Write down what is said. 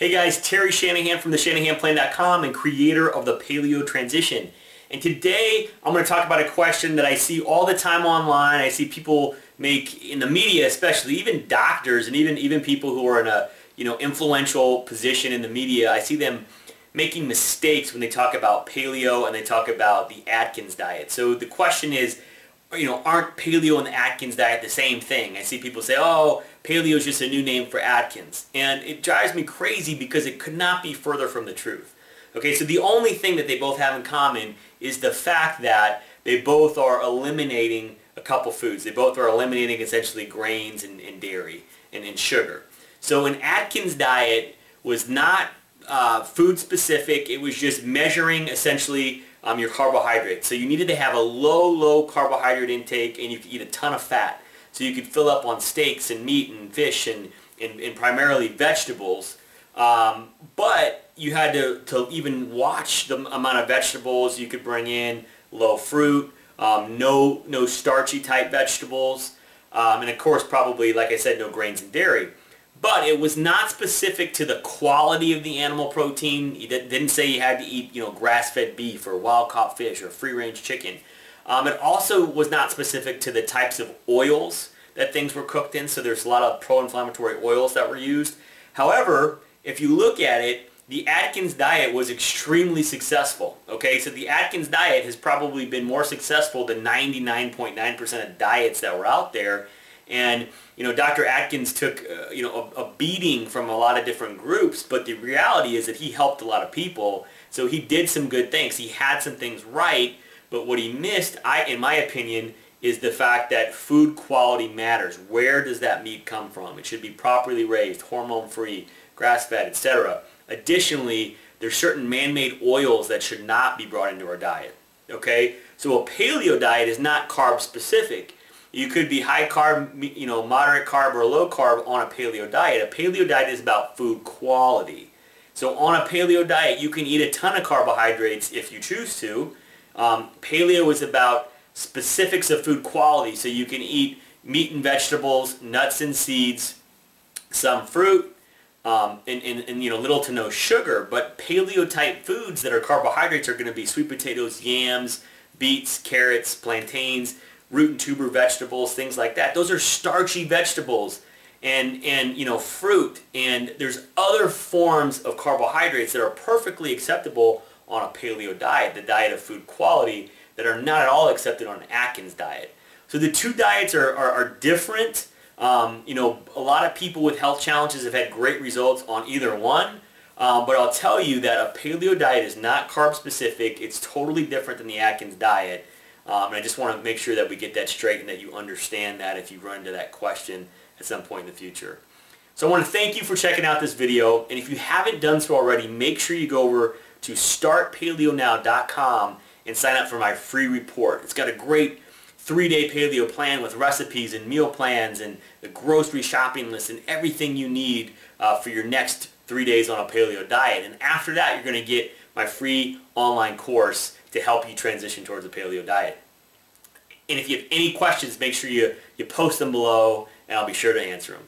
Hey guys, Terry Shanahan from theshanahanplan.com and creator of the Paleo Transition. And today I'm going to talk about a question that I see all the time online. I see people make in the media, especially even doctors and even people who are in a influential position in the media. I see them making mistakes when they talk about paleo and they talk about the Atkins diet. So the question is, aren't paleo and the Atkins diet the same thing? I see people say, oh, paleo is just a new name for Atkins. And it drives me crazy because it could not be further from the truth. Okay, so the only thing that they both have in common is the fact that they both are eliminating a couple foods. They both are eliminating essentially grains and dairy and sugar. So an Atkins diet was not food specific. It was just measuring essentially your carbohydrates. So you needed to have a low carbohydrate intake, and you could eat a ton of fat. So you could fill up on steaks and meat and fish and primarily vegetables. But you had to even watch the amount of vegetables you could bring in, low fruit, no starchy type vegetables, and of course probably, like I said, no grains and dairy. But it was not specific to the quality of the animal protein. It didn't say you had to eat, grass-fed beef or wild-caught fish or free-range chicken. It also was not specific to the types of oils that things were cooked in. So there's a lot of pro-inflammatory oils that were used. However, if you look at it, the Atkins diet was extremely successful. Okay, so the Atkins diet has probably been more successful than 99.9% of diets that were out there. And Dr. Atkins took a beating from a lot of different groups, but the reality is that he helped a lot of people. So he did some good things. He had some things right, but what he missed, in my opinion, is the fact that food quality matters. Where does that meat come from? It should be properly raised, hormone-free, grass-fed, etc. Additionally, there's certain man-made oils that should not be brought into our diet. Okay, so a paleo diet is not carb specific. You could be high carb, moderate carb or low carb on a paleo diet. A paleo diet is about food quality. So on a paleo diet, you can eat a ton of carbohydrates if you choose to. Paleo is about specifics of food quality. So you can eat meat and vegetables, nuts and seeds, some fruit, and little to no sugar. But paleo type foods that are carbohydrates are going to be sweet potatoes, yams, beets, carrots, plantains, root and tuber vegetables, things like that. Those are starchy vegetables and fruit, and there's other forms of carbohydrates that are perfectly acceptable on a paleo diet, the diet of food quality, that are not at all accepted on an Atkins diet. So the two diets are different. A lot of people with health challenges have had great results on either one, but I'll tell you that a paleo diet is not carb specific. It's totally different than the Atkins diet. And I just want to make sure that we get that straight and that you understand that if you run into that question at some point in the future. So I want to thank you for checking out this video, and if you haven't done so already, make sure you go over to startpaleonow.com and sign up for my free report. It's got a great 3-day paleo plan with recipes and meal plans and the grocery shopping list and everything you need for your next 3 days on a paleo diet. And after that, you're going to get my free online course to help you transition towards a paleo diet. And if you have any questions, make sure you post them below, and I'll be sure to answer them.